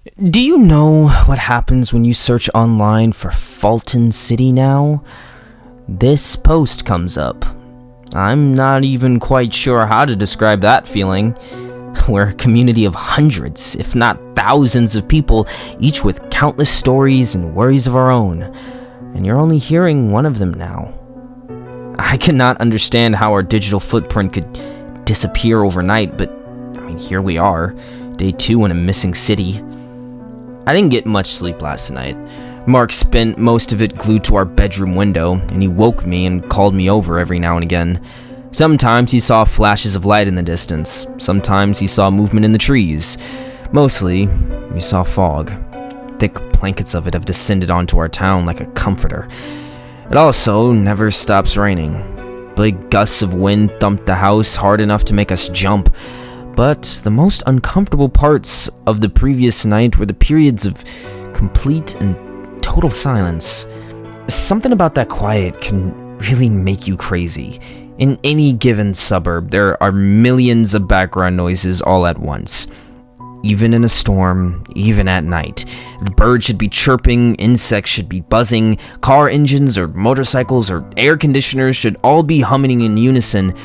Do you know what happens when you search online for Fulton City now? This post comes up. I'm not even quite sure how to describe that feeling. We're a community of hundreds, if not thousands of people, each with countless stories and worries of our own. And you're only hearing one of them now. I cannot understand how our digital footprint could disappear overnight, but here we are, day 2 in a missing city. I didn't get much sleep last night. Mark spent most of it glued to our bedroom window, and he woke me and called me over every now and again. Sometimes he saw flashes of light in the distance. Sometimes he saw movement in the trees. Mostly, we saw fog. Thick blankets of it have descended onto our town like a comforter. It also never stops raining. Big gusts of wind thumped the house hard enough to make us jump. But the most uncomfortable parts of the previous night were the periods of complete and total silence. Something about that quiet can really make you crazy. In any given suburb, there are millions of background noises all at once. Even in a storm, even at night. Birds should be chirping, insects should be buzzing, car engines or motorcycles or air conditioners should all be humming in unison,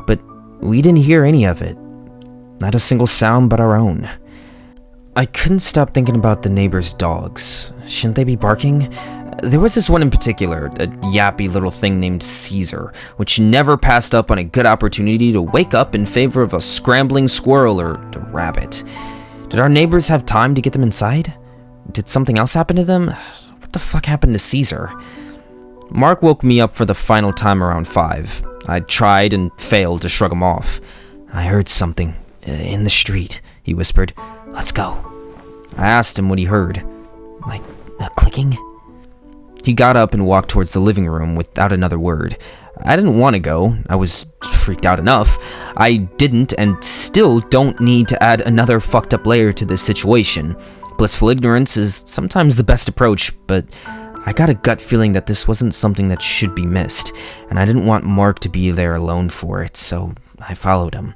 but we didn't hear any of it. Not a single sound but our own. I couldn't stop thinking about the neighbors' dogs. Shouldn't they be barking? There was this one in particular, a yappy little thing named Caesar, which never passed up on a good opportunity to wake up in favor of a scrambling squirrel or a rabbit. Did our neighbors have time to get them inside? Did something else happen to them? What the fuck happened to Caesar? Mark woke me up for the final time around 5. I tried and failed to shrug him off. I heard something. In the street, he whispered. Let's go. I asked him what he heard. Like a clicking? He got up and walked towards the living room without another word. I didn't want to go. I was freaked out enough. I didn't and still don't need to add another fucked up layer to this situation. Blissful ignorance is sometimes the best approach, but I got a gut feeling that this wasn't something that should be missed, and I didn't want Mark to be there alone for it, so I followed him.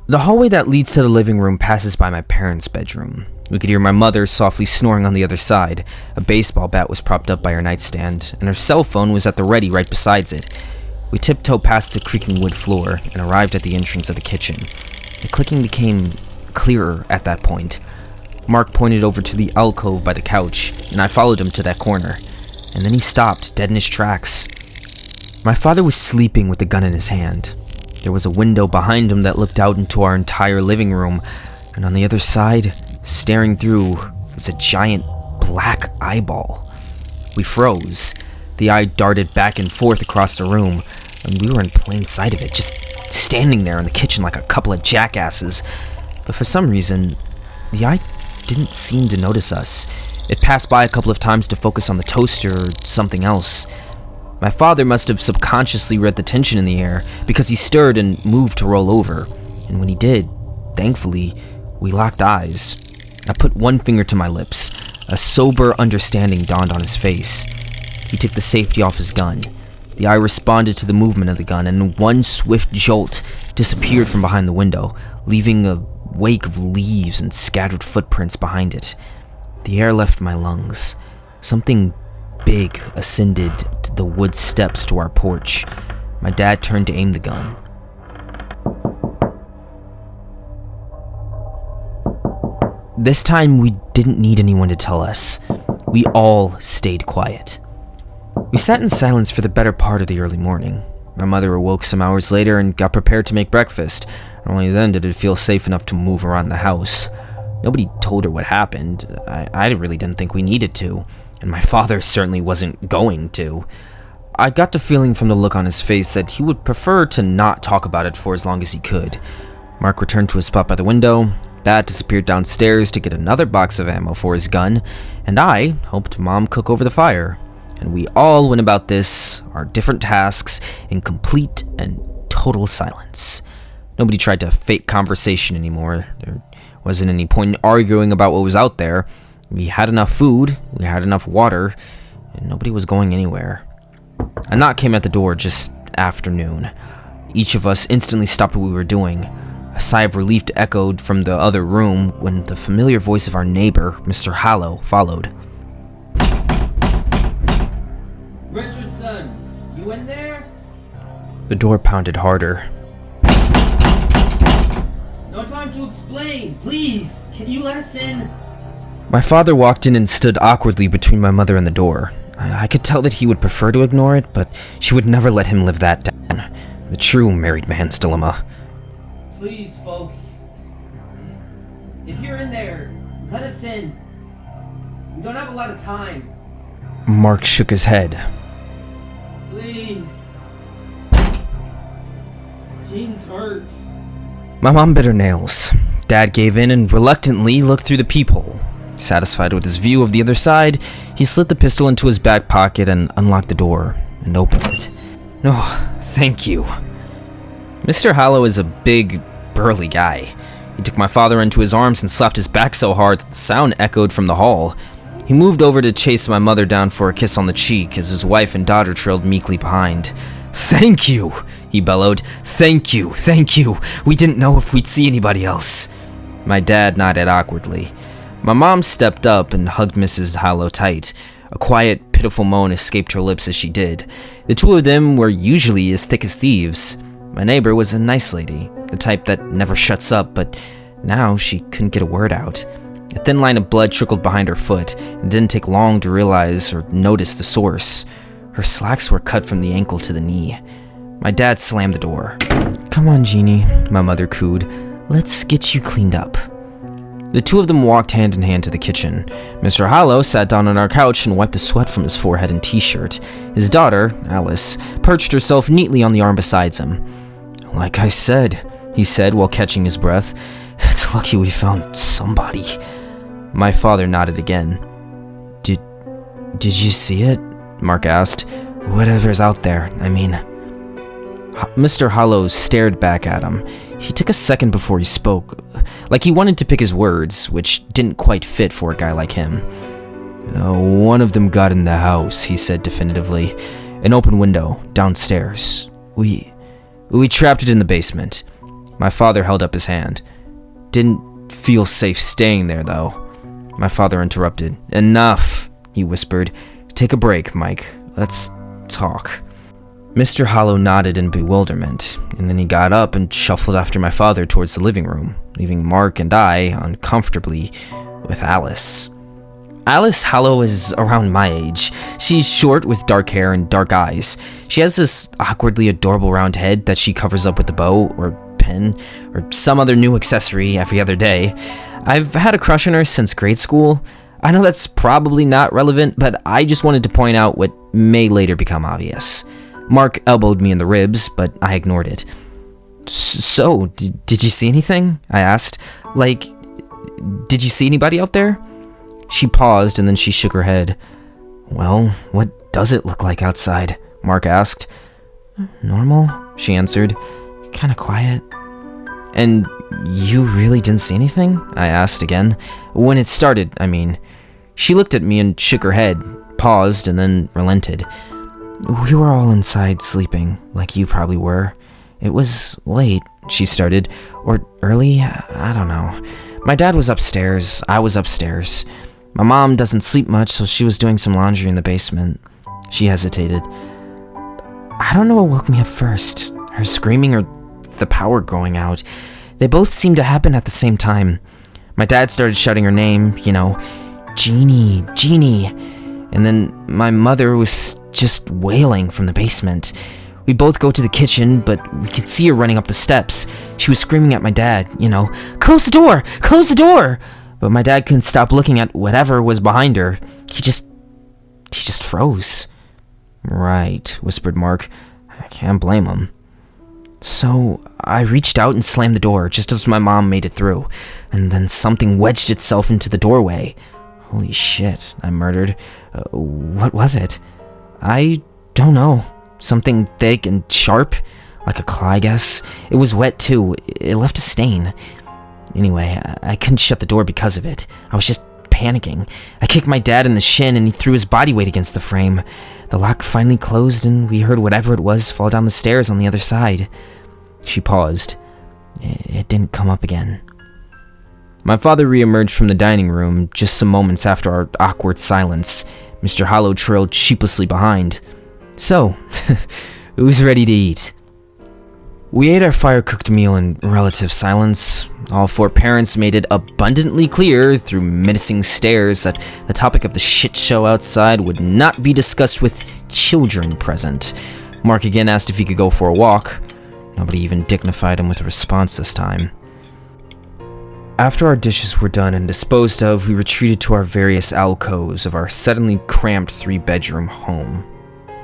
The hallway that leads to the living room passes by my parents' bedroom. We could hear my mother softly snoring on the other side. A baseball bat was propped up by her nightstand, and her cell phone was at the ready right beside it. We tiptoed past the creaking wood floor and arrived at the entrance of the kitchen. The clicking became clearer at that point. Mark pointed over to the alcove by the couch, and I followed him to that corner. And then he stopped, dead in his tracks. My father was sleeping with the gun in his hand. There was a window behind him that looked out into our entire living room, and on the other side, staring through, was a giant black eyeball. We froze. The eye darted back and forth across the room, and we were in plain sight of it, just standing there in the kitchen like a couple of jackasses. But for some reason, the eye didn't seem to notice us. It passed by a couple of times to focus on the toaster or something else. My father must have subconsciously read the tension in the air, because he stirred and moved to roll over. And when he did, thankfully, we locked eyes. I put one finger to my lips. A sober understanding dawned on his face. He took the safety off his gun. The eye responded to the movement of the gun, and in one swift jolt, disappeared from behind the window, leaving a wake of leaves and scattered footprints behind it. The air left my lungs. Something big ascended to the wood steps to our porch. My dad turned to aim the gun. This time we didn't need anyone to tell us. We all stayed quiet. We sat in silence for the better part of the early morning. My mother awoke some hours later and got prepared to make breakfast. Only then did it feel safe enough to move around the house. Nobody told her what happened. I really didn't think we needed to. And my father certainly wasn't going to. I got the feeling from the look on his face that he would prefer to not talk about it for as long as he could. Mark returned to his spot by the window. Dad disappeared downstairs to get another box of ammo for his gun, and I helped Mom cook over the fire. And we all went about this, our different tasks, in complete and total silence. Nobody tried to fake conversation anymore. There wasn't any point in arguing about what was out there. We had enough food, we had enough water, and nobody was going anywhere. A knock came at the door just after noon. Each of us instantly stopped what we were doing. A sigh of relief echoed from the other room when the familiar voice of our neighbor, Mr. Hallow, followed. Richardson's, you in there? The door pounded harder. No time to explain, please! Can you let us in? My father walked in and stood awkwardly between my mother and the door. I could tell that he would prefer to ignore it, but she would never let him live that down. The true married man's dilemma. Please, folks. If you're in there, let us in. We don't have a lot of time. Mark shook his head. Please. Jean's hurt. My mom bit her nails. Dad gave in and reluctantly looked through the peephole. Satisfied with his view of the other side, he slid the pistol into his back pocket and unlocked the door and opened it. Oh, thank you. Mr. Hallow is a big, burly guy. He took my father into his arms and slapped his back so hard that the sound echoed from the hall. He moved over to chase my mother down for a kiss on the cheek as his wife and daughter trailed meekly behind. Thank you, he bellowed. Thank you, thank you. We didn't know if we'd see anybody else. My dad nodded awkwardly. My mom stepped up and hugged Mrs. Hallow tight. A quiet, pitiful moan escaped her lips as she did. The two of them were usually as thick as thieves. My neighbor was a nice lady, the type that never shuts up, but now she couldn't get a word out. A thin line of blood trickled behind her foot, and it didn't take long to realize or notice the source. Her slacks were cut from the ankle to the knee. My dad slammed the door. Come on, Jeannie, my mother cooed. Let's get you cleaned up. The two of them walked hand in hand to the kitchen. Mr. Hallow sat down on our couch and wiped the sweat from his forehead and t-shirt. His daughter, Alice, perched herself neatly on the arm beside him. Like I said, he said while catching his breath, it's lucky we found somebody. My father nodded again. Did you see it? Mark asked. Whatever's out there, I mean. Mr. Hallow stared back at him. He took a second before he spoke, like he wanted to pick his words, which didn't quite fit for a guy like him. One of them got in the house, he said definitively. An open window, downstairs. We trapped it in the basement. My father held up his hand. Didn't feel safe staying there, though. My father interrupted. Enough, he whispered. Take a break, Mike. Let's talk. Mr. Hallow nodded in bewilderment, and then he got up and shuffled after my father towards the living room, leaving Mark and I uncomfortably with Alice. Alice Hallow is around my age. She's short with dark hair and dark eyes. She has this awkwardly adorable round head that she covers up with a bow or pin or some other new accessory every other day. I've had a crush on her since grade school. I know that's probably not relevant, but I just wanted to point out what may later become obvious. Mark elbowed me in the ribs, but I ignored it. So, did you see anything? I asked. Like, did you see anybody out there? She paused and then she shook her head. Well, what does it look like outside? Mark asked. Normal, she answered. Kinda quiet. And you really didn't see anything? I asked again. When it started, I mean. She looked at me and shook her head, paused, and then relented. We were all inside sleeping, like you probably were. It was late, she started, or early, I don't know. My dad was upstairs, I was upstairs. My mom doesn't sleep much, so she was doing some laundry in the basement. She hesitated. I don't know what woke me up first, her screaming or the power going out. They both seemed to happen at the same time. My dad started shouting her name, Jeannie, Jeannie. And then my mother was just wailing from the basement. We both go to the kitchen, but we could see her running up the steps. She was screaming at my dad, close the door, close the door. But my dad couldn't stop looking at whatever was behind her. He just froze. Right, whispered Mark. I can't blame him. So I reached out and slammed the door just as my mom made it through, and then something wedged itself into the doorway. Holy shit, I murmured. What was it? I don't know. Something thick and sharp, like a claw, I guess. It was wet too. It left a stain. Anyway, I couldn't shut the door because of it. I was just panicking. I kicked my dad in the shin and he threw his body weight against the frame. The lock finally closed and we heard whatever it was fall down the stairs on the other side. She paused. It didn't come up again. My father reemerged from the dining room just some moments after our awkward silence. Mr. Hollow trailed sheepishly behind. So, who's ready to eat? We ate our fire-cooked meal in relative silence. All four parents made it abundantly clear through menacing stares that the topic of the shit show outside would not be discussed with children present. Mark again asked if he could go for a walk. Nobody even dignified him with a response this time. After our dishes were done and disposed of, we retreated to our various alcoves of our suddenly cramped 3-bedroom home.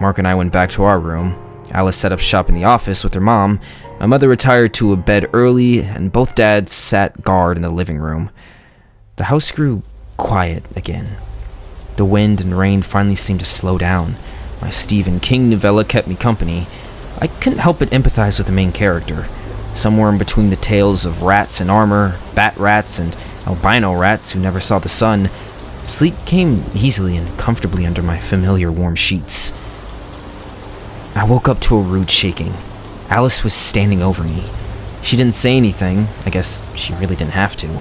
Mark and I went back to our room. Alice set up shop in the office with her mom. My mother retired to a bed early, and both dads sat guard in the living room. The house grew quiet again. The wind and rain finally seemed to slow down. My Stephen King novella kept me company. I couldn't help but empathize with the main character. Somewhere in between the tales of rats in armor, bat rats, and albino rats who never saw the sun, sleep came easily and comfortably under my familiar warm sheets. I woke up to a rude shaking. Alice was standing over me. She didn't say anything. I guess she really didn't have to.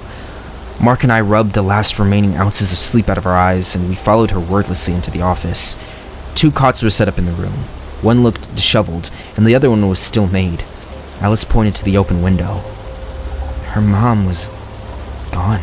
Mark and I rubbed the last remaining ounces of sleep out of our eyes, and we followed her wordlessly into the office. 2 cots were set up in the room. One looked disheveled, and the other one was still made. Alice pointed to the open window. Her mom was gone.